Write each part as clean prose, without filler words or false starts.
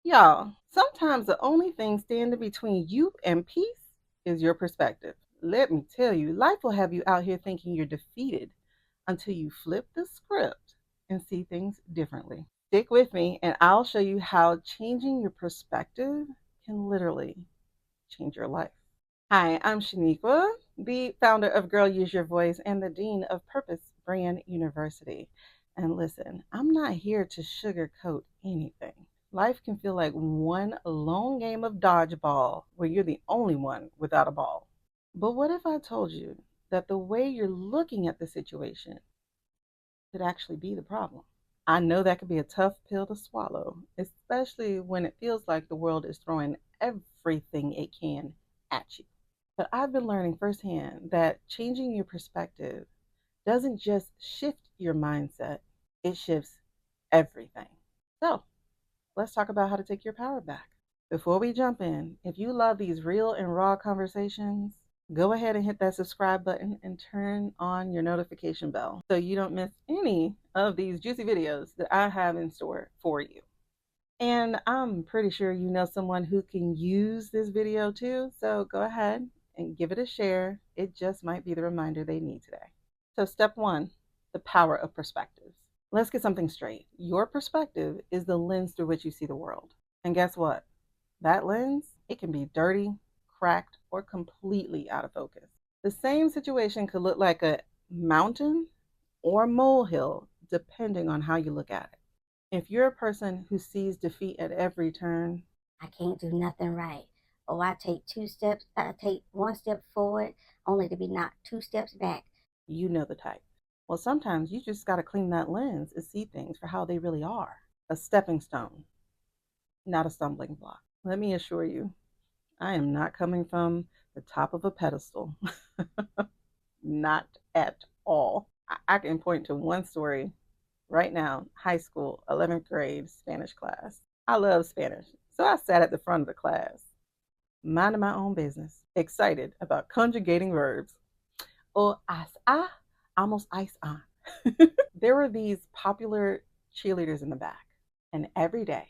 Y'all, sometimes the only thing standing between you and peace is your perspective. Let me tell you, life will have you out here thinking you're defeated until you flip the script and see things differently. Stick with me, and I'll show you how changing your perspective can literally change your life. Hi, I'm Shaniqua, the founder of Girl Use Your Voice and the Dean of Purpose Brand University. And listen, I'm not here to sugarcoat anything. Life can feel like one long game of dodgeball where you're the only one without a ball. But what if I told you that the way you're looking at the situation could actually be the problem? I know that could be a tough pill to swallow, especially when it feels like the world is throwing everything it can at you. But I've been learning firsthand that changing your perspective doesn't just shift your mindset, it shifts everything. So, let's talk about how to take your power back. Before we jump in, if you love these real and raw conversations, go ahead and hit that subscribe button and turn on your notification bell so you don't miss any of these juicy videos that I have in store for you. And I'm pretty sure you know someone who can use this video too, so go ahead and give it a share. It just might be the reminder they need today. So, step one, the power of perspectives. Let's get something straight. Your perspective is the lens through which you see the world. And guess what? That lens, it can be dirty, cracked, or completely out of focus. The same situation could look like a mountain or a molehill depending on how you look at it. If you're a person who sees defeat at every turn, I can't do nothing right. Or I take one step forward only to be knocked two steps back. you know the type. Well, sometimes you just got to clean that lens and see things for how they really are, a stepping stone, not a stumbling block. Let me assure you, I am not coming from the top of a pedestal. Not at all. I can point to one story right now, high school, 11th grade Spanish class. I love Spanish, so I sat at the front of the class, minding my own business, excited about conjugating verbs. O as a, almost ice on. There were these popular cheerleaders in the back, and every day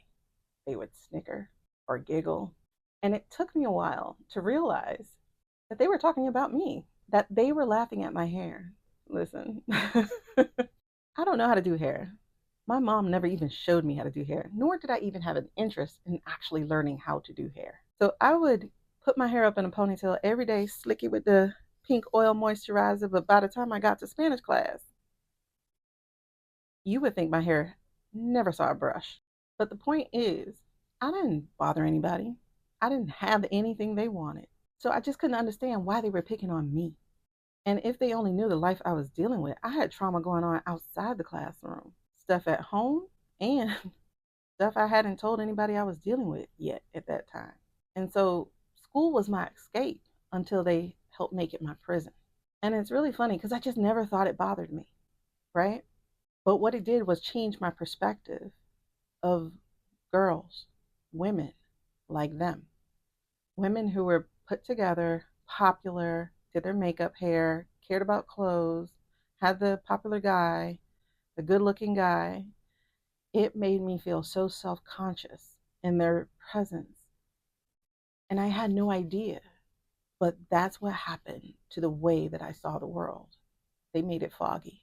they would snicker or giggle. And it took me a while to realize that they were talking about me, that they were laughing at my hair. Listen, I don't know how to do hair. My mom never even showed me how to do hair, nor did I even have an interest in actually learning how to do hair. So I would put my hair up in a ponytail every day, slick it with the pink oil moisturizer, but by the time I got to Spanish class, you would think my hair never saw a brush. But the point is, I didn't bother anybody. I didn't have anything they wanted. So I just couldn't understand why they were picking on me. And if they only knew the life I was dealing with, I had trauma going on outside the classroom, stuff at home, and stuff I hadn't told anybody I was dealing with yet at that time. And so school was my escape until they helped make it my prison. And it's really funny because I just never thought it bothered me, right? But what it did was change my perspective of girls, women like them, women who were put together, popular, did their makeup, hair, cared about clothes, had the popular guy, the good looking guy. It made me feel so self conscious in their presence. And I had no idea. But that's what happened to the way that I saw the world. They made it foggy.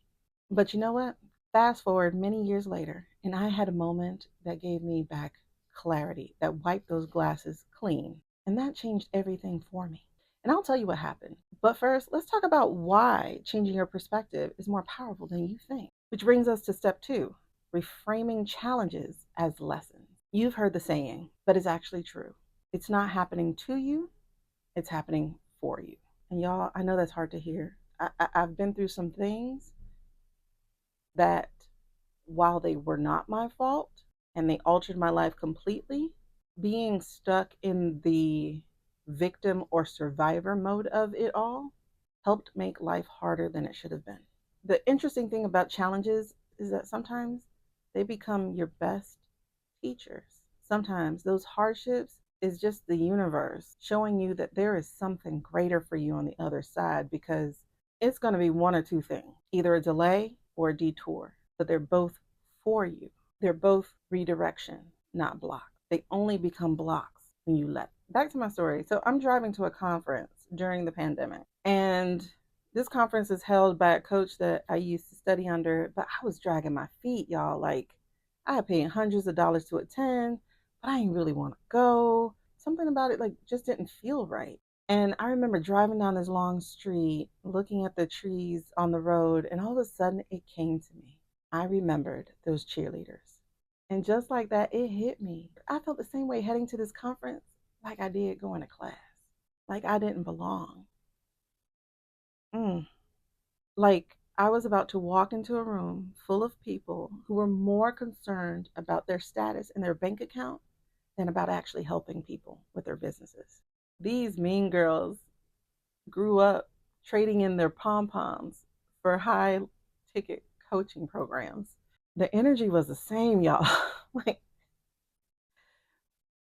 But you know what? Fast forward many years later, and I had a moment that gave me back clarity, that wiped those glasses clean. And that changed everything for me. And I'll tell you what happened. But first, let's talk about why changing your perspective is more powerful than you think. Which brings us to step two, reframing challenges as lessons. You've heard the saying, but it's actually true. It's not happening to you, it's happening for you. And y'all, I know that's hard to hear. I've been through some things that, while they were not my fault and they altered my life completely, being stuck in the victim or survivor mode of it all helped make life harder than it should have been. The interesting thing about challenges is that sometimes they become your best teachers. Sometimes those hardships is just the universe showing you that there is something greater for you on the other side, because it's going to be one or two things, either a delay or a detour, but they're both for you. They're both redirection, not block. They only become blocks when you let. Back to my story. So I'm driving to a conference during the pandemic, and this conference is held by a coach that I used to study under, but I was dragging my feet, y'all. Like, I had paid hundreds of dollars to attend, but I didn't really want to go. Something about it, like, just didn't feel right. And I remember driving down this long street, looking at the trees on the road, and all of a sudden it came to me. I remembered those cheerleaders. And just like that, it hit me. I felt the same way heading to this conference like I did going to class, like I didn't belong. Mm. Like I was about to walk into a room full of people who were more concerned about their status in their bank account than about actually helping people with their businesses. These mean girls grew up trading in their pom poms for high ticket coaching programs. The energy was the same, y'all. Like,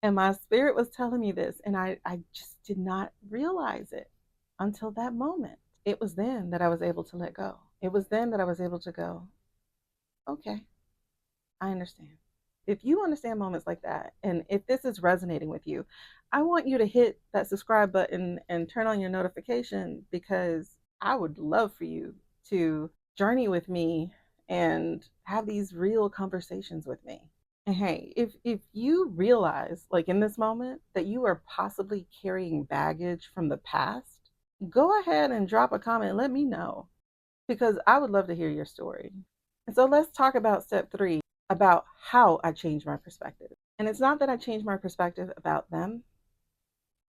and my spirit was telling me this, and I just did not realize it until that moment. It was then that I was able to let go. It was then that I was able to go, okay, I understand. If you understand moments like that, and if this is resonating with you, I want you to hit that subscribe button and turn on your notification, because I would love for you to journey with me and have these real conversations with me. And hey, if you realize, like in this moment, that you are possibly carrying baggage from the past, go ahead and drop a comment and let me know, because I would love to hear your story. And so let's talk about step 3, about how I changed my perspective. And it's not that I changed my perspective about them,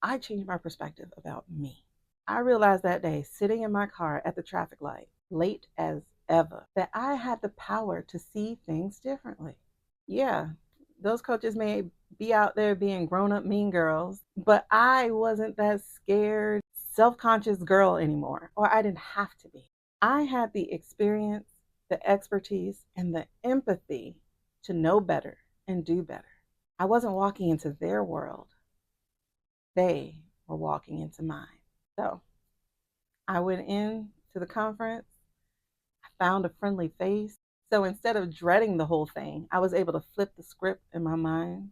I changed my perspective about me. I realized that day, sitting in my car at the traffic light, late as ever, that I had the power to see things differently. Yeah, those coaches may be out there being grown up mean girls, but I wasn't that scared, self conscious girl anymore, or I didn't have to be. I had the experience, the expertise, and the empathy to know better and do better. I wasn't walking into their world, they were walking into mine. So I went in to the conference, I found a friendly face. So instead of dreading the whole thing, I was able to flip the script in my mind.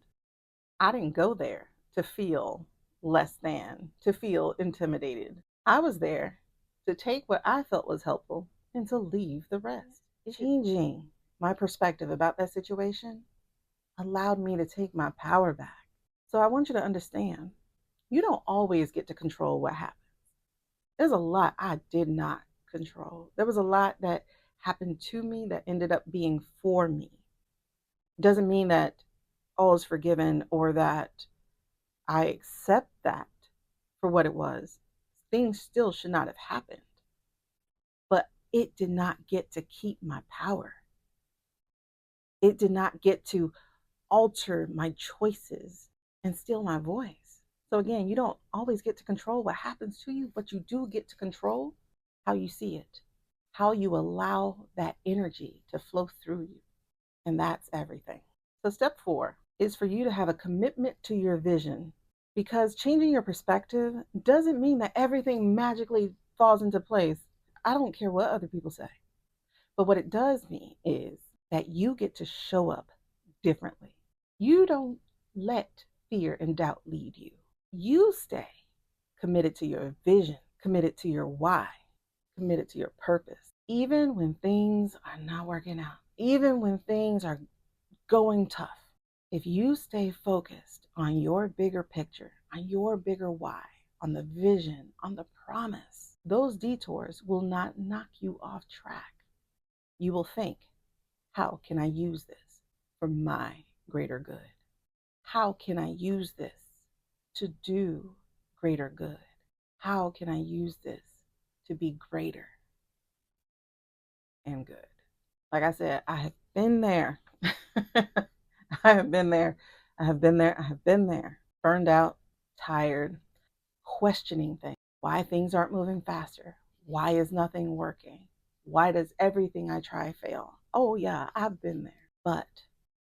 I didn't go there to feel less than, to feel intimidated. I was there to take what I felt was helpful and to leave the rest. Changing my perspective about that situation allowed me to take my power back. So I want you to understand, you don't always get to control what happens. There's a lot I did not control. There was a lot that happened to me that ended up being for me. Doesn't mean that all is forgiven or that I accept that for what it was. Things still should not have happened, but it did not get to keep my power. It did not get to alter my choices and steal my voice. So, again, you don't always get to control what happens to you, but you do get to control how you see it, how you allow that energy to flow through you. And that's everything. So, step 4 is for you to have a commitment to your vision, because changing your perspective doesn't mean that everything magically falls into place. I don't care what other people say. But what it does mean is that you get to show up differently. You don't let fear and doubt lead you. You stay committed to your vision, committed to your why, committed to your purpose. Even when things are not working out, even when things are going tough, if you stay focused on your bigger picture, on your bigger why, on the vision, on the promise, those detours will not knock you off track. You will think, how can I use this for my greater good? How can I use this to do greater good? How can I use this to be greater and good? Like I said, I have been there. I have been there. I have been there. I have been there. Burned out, tired, questioning things. Why things aren't moving faster? Why is nothing working? Why does everything I try fail? Oh, yeah, I've been there. But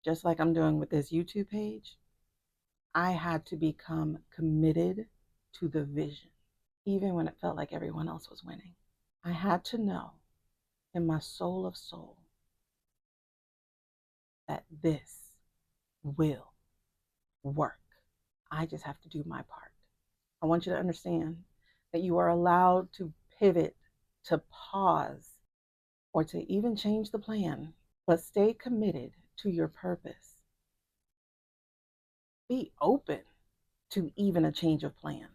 just like I'm doing with this YouTube page, I had to become committed to the vision, even when it felt like everyone else was winning. I had to know in my soul of soul that this will work. I just have to do my part. I want you to understand that you are allowed to pivot, to pause, or to even change the plan, but stay committed to your purpose. Be open to even a change of plan,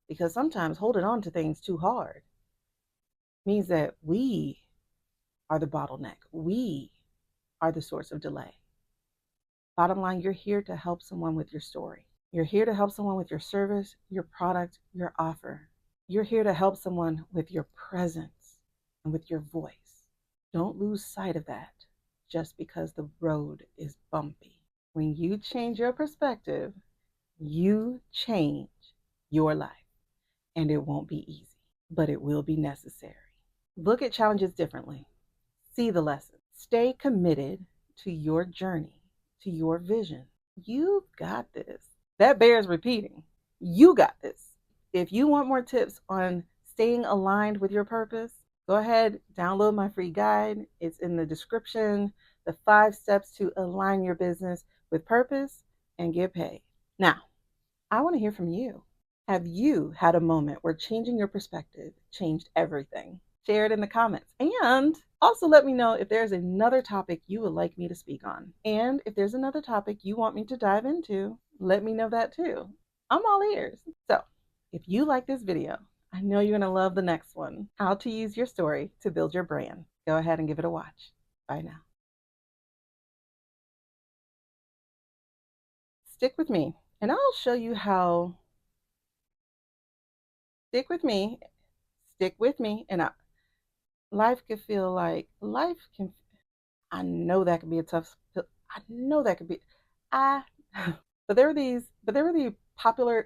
because sometimes holding on to things too hard means that we are the bottleneck. We are the source of delay. Bottom line, you're here to help someone with your story. You're here to help someone with your service, your product, your offer. You're here to help someone with your presence and with your voice. Don't lose sight of that just because the road is bumpy. When you change your perspective, you change your life. And it won't be easy, but it will be necessary. Look at challenges differently. See the lesson. Stay committed to your journey, to your vision. You've got this. That bears repeating. You got this. If you want more tips on staying aligned with your purpose, go ahead, download my free guide. It's in the description. The 5 steps to align your business with purpose and get paid. Now, I want to hear from you. Have you had a moment where changing your perspective changed everything? Share it in the comments. And also let me know if there's another topic you would like me to speak on. And if there's another topic you want me to dive into, let me know that too. I'm all ears. So if you like this video, I know you're going to love the next one, how to use your story to build your brand. Go ahead and give it a watch. Bye now. Stick with me and I'll show you how. Stick with me, and life can feel like I know that could be a tough. I know that could be. I. But there were the popular